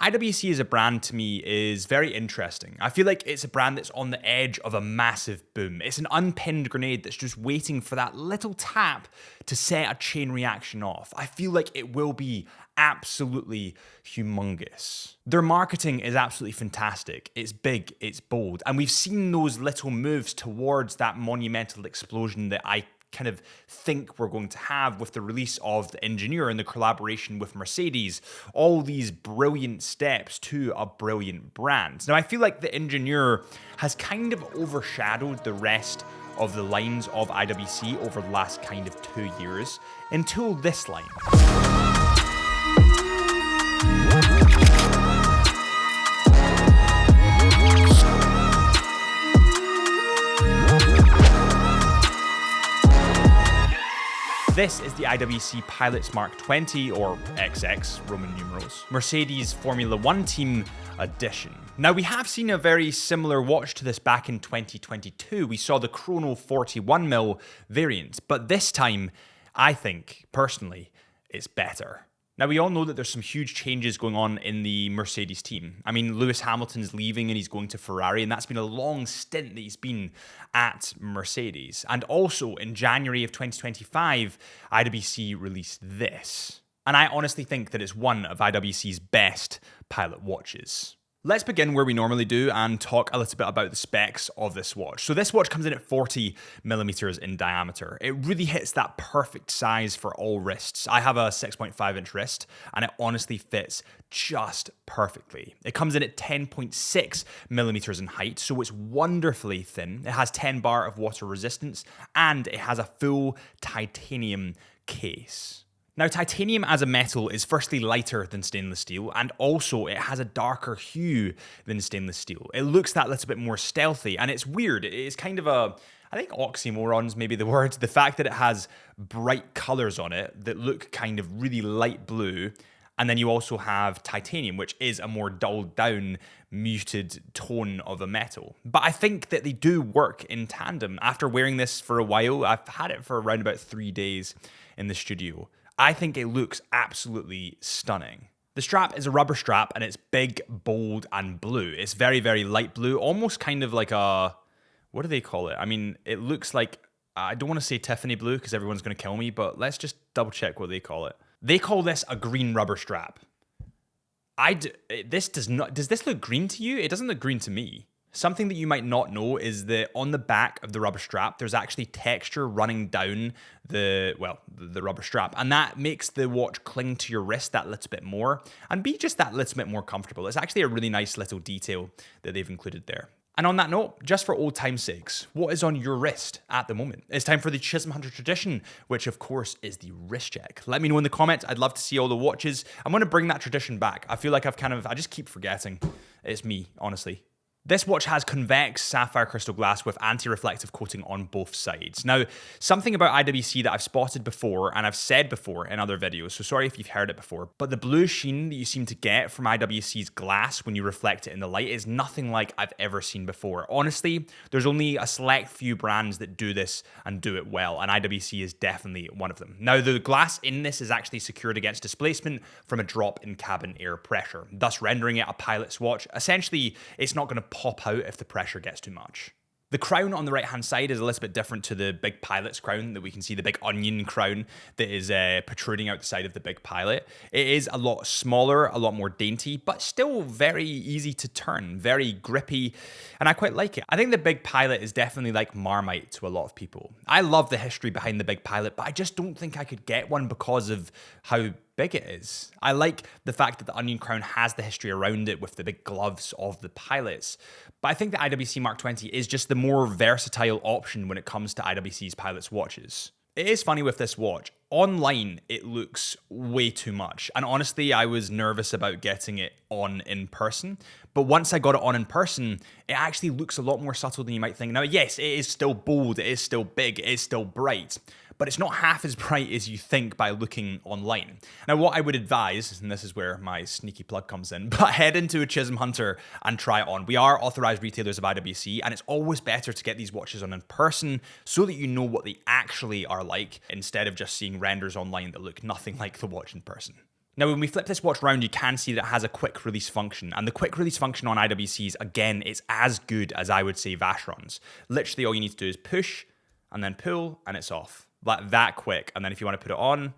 IWC as a brand to me is very interesting. I feel like it's a brand that's on the edge of a massive boom. It's an unpinned grenade that's just waiting for that little tap to set a chain reaction off. I feel like it will be absolutely humongous. Their marketing is absolutely fantastic. It's big, it's bold, and we've seen those little moves towards that monumental explosion that I kind of think we're going to have with the release of the Engineer and the collaboration with Mercedes. All these brilliant steps to a brilliant brand. Now, I feel like the Engineer has kind of overshadowed the rest of the lines of IWC over the last kind of 2 years until this line. This is the IWC Pilots Mark XX, or XX, Roman numerals, Mercedes Formula One Team Edition. Now, we have seen a very similar watch to this back in 2022. We saw the Chrono 41mm variant, but this time, I think, personally, it's better. Now, we all know that there's some huge changes going on in the Mercedes team. I mean, Lewis Hamilton's leaving and he's going to Ferrari, and that's been a long stint that he's been at Mercedes. And also, in January of 2025, IWC released this. And I honestly think that it's one of IWC's best pilot watches. Let's begin where we normally do and talk a little bit about the specs of this watch. So this watch comes in at 40 millimeters in diameter. It really hits that perfect size for all wrists. I have a 6.5 inch wrist and it honestly fits just perfectly. It comes in at 10.6 millimeters in height, so it's wonderfully thin. It has 10 bar of water resistance and it has a full titanium case. Now, titanium as a metal is firstly lighter than stainless steel, and also it has a darker hue than stainless steel. It looks that little bit more stealthy, and it's weird. It's kind of a, I think oxymoron's maybe the word. The fact that it has bright colors on it that look kind of really light blue, and then you also have titanium, which is a more dulled down, muted tone of a metal. But I think that they do work in tandem. After wearing this for a while, I've had it for around about 3 days in the studio. I think it looks absolutely stunning. The strap is a rubber strap and it's big, bold, and blue. It's very, very light blue, almost kind of like a, what do they call it? I mean, it looks like, I don't want to say Tiffany blue because everyone's going to kill me, but let's just double check what they call it. They call this a green rubber strap. Does this look green to you? It doesn't look green to me. Something that you might not know is that on the back of the rubber strap, there's actually texture running down the rubber strap. And that makes the watch cling to your wrist that little bit more and be just that little bit more comfortable. It's actually a really nice little detail that they've included there. And on that note, just for old time's sakes, what is on your wrist at the moment? It's time for the Chisholm Hunter tradition, which of course is the wrist check. Let me know in the comments. I'd love to see all the watches. I'm going to bring that tradition back. I feel like I just keep forgetting. It's me, honestly. This watch has convex sapphire crystal glass with anti-reflective coating on both sides. Now, something about IWC that I've spotted before and I've said before in other videos, so sorry if you've heard it before, but the blue sheen that you seem to get from IWC's glass when you reflect it in the light is nothing like I've ever seen before. Honestly, there's only a select few brands that do this and do it well, and IWC is definitely one of them. Now, the glass in this is actually secured against displacement from a drop in cabin air pressure, thus rendering it a pilot's watch. Essentially, it's not going to pop out if the pressure gets too much. The crown on the right-hand side is a little bit different to the big pilot's crown that we can see, the big onion crown that is protruding out the side of the big pilot. It is a lot smaller, a lot more dainty, but still very easy to turn, very grippy, and I quite like it. I think the big pilot is definitely like Marmite to a lot of people. I love the history behind the big pilot, but I just don't think I could get one because of how big it is. I like the fact that the onion crown has the history around it with the big gloves of the pilots. But I think the IWC Mark XX is just the more versatile option when it comes to IWC's pilots watches. It is funny with this watch. Online, it looks way too much. And honestly, I was nervous about getting it on in person. But once I got it on in person, it actually looks a lot more subtle than you might think. Now, yes, it is still bold, it is still big, it is still bright, but it's not half as bright as you think by looking online. Now, what I would advise, and this is where my sneaky plug comes in, but head into a Chisholm Hunter and try it on. We are authorized retailers of IWC, and it's always better to get these watches on in person so that you know what they actually are like instead of just seeing renders online that look nothing like the watch in person. Now, when we flip this watch around, you can see that it has a quick release function. And the quick release function on IWCs, again, it's as good as I would say Vacheron's. Literally, all you need to do is push and then pull and it's off. Like that quick. And then if you want to put it on,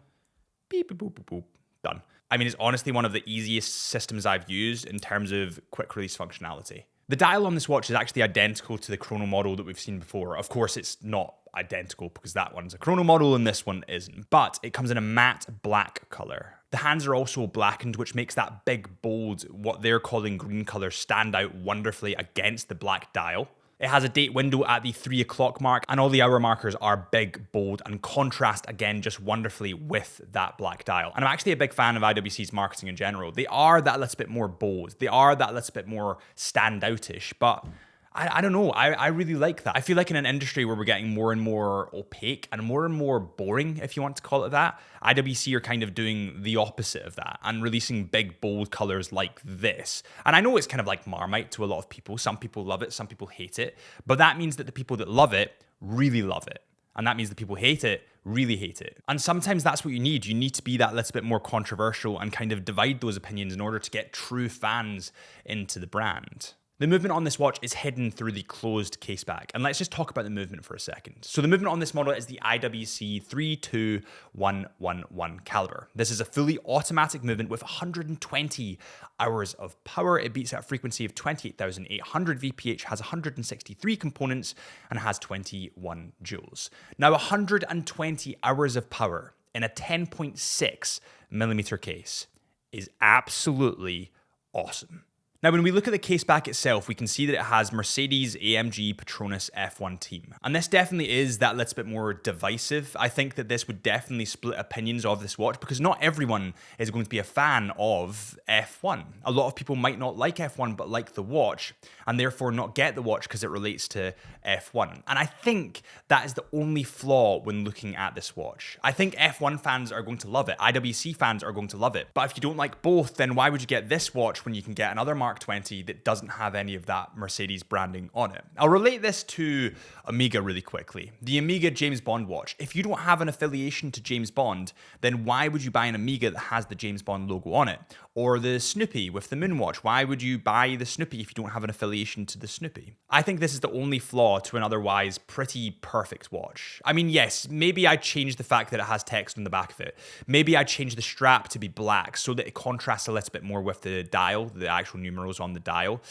beep, boop, boop, boop, boop, done. I mean, it's honestly one of the easiest systems I've used in terms of quick release functionality. The dial on this watch is actually identical to the chrono model that we've seen before. Of course, it's not identical because that one's a chrono model and this one isn't, but it comes in a matte black color. The hands are also blackened, which makes that big, bold, what they're calling green color stand out wonderfully against the black dial. It has a date window at the 3 o'clock mark, and all the hour markers are big, bold, and contrast again just wonderfully with that black dial. And I'm actually a big fan of IWC's marketing in general. They are that little bit more bold. They are that little bit more standoutish, but I don't know. I really like that. I feel like in an industry where we're getting more and more opaque and more boring, if you want to call it that, IWC are kind of doing the opposite of that and releasing big, bold colors like this. And I know it's kind of like Marmite to a lot of people. Some people love it, some people hate it. But that means that the people that love it really love it. And that means the people hate it really hate it. And sometimes that's what you need. You need to be that little bit more controversial and kind of divide those opinions in order to get true fans into the brand. The movement on this watch is hidden through the closed case back. And let's just talk about the movement for a second. So the movement on this model is the IWC 32111 caliber. This is a fully automatic movement with 120 hours of power. It beats at a frequency of 28,800 VPH, has 163 components, and has 21 joules. Now 120 hours of power in a 10.6 millimeter case is absolutely awesome. Now, when we look at the case back itself, we can see that it has Mercedes-AMG PETRONAS F1 team. And this definitely is that little bit more divisive. I think that this would definitely split opinions of this watch because not everyone is going to be a fan of F1. A lot of people might not like F1 but like the watch and therefore not get the watch because it relates to F1. And I think that is the only flaw when looking at this watch. I think F1 fans are going to love it. IWC fans are going to love it. But if you don't like both, then why would you get this watch when you can get another Mark XX that doesn't have any of that Mercedes branding on it? I'll relate this to Omega really quickly. The Omega James Bond watch. If you don't have an affiliation to James Bond, then why would you buy an Omega that has the James Bond logo on it? Or the Snoopy with the Moon watch. Why would you buy the Snoopy if you don't have an affiliation to the Snoopy? I think this is the only flaw to an otherwise pretty perfect watch. I mean, yes, maybe I changed the fact that it has text on the back of it. Maybe I changed the strap to be black so that it contrasts a little bit more with the dial, the actual numerals on the dial.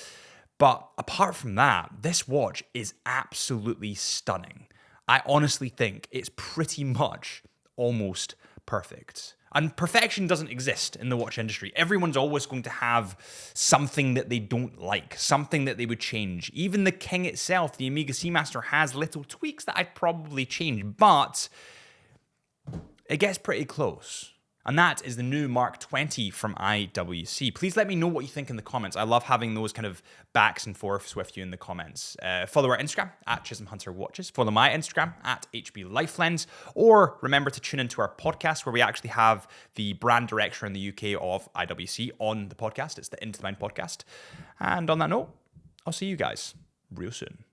But apart from that, this watch is absolutely stunning. I honestly think it's pretty much almost perfect. And perfection doesn't exist in the watch industry. Everyone's always going to have something that they don't like, something that they would change. Even the King itself, the Omega Seamaster, has little tweaks that I'd probably change, but it gets pretty close. And that is the new Mark XX from IWC. Please let me know what you think in the comments. I love having those kind of backs and forths with you in the comments. Follow our Instagram at Chisholm Hunter Watches. Follow my Instagram at HB Lifelens. Or remember to tune into our podcast where we actually have the brand director in the UK of IWC on the podcast. It's the Into the Mind podcast. And on that note, I'll see you guys real soon.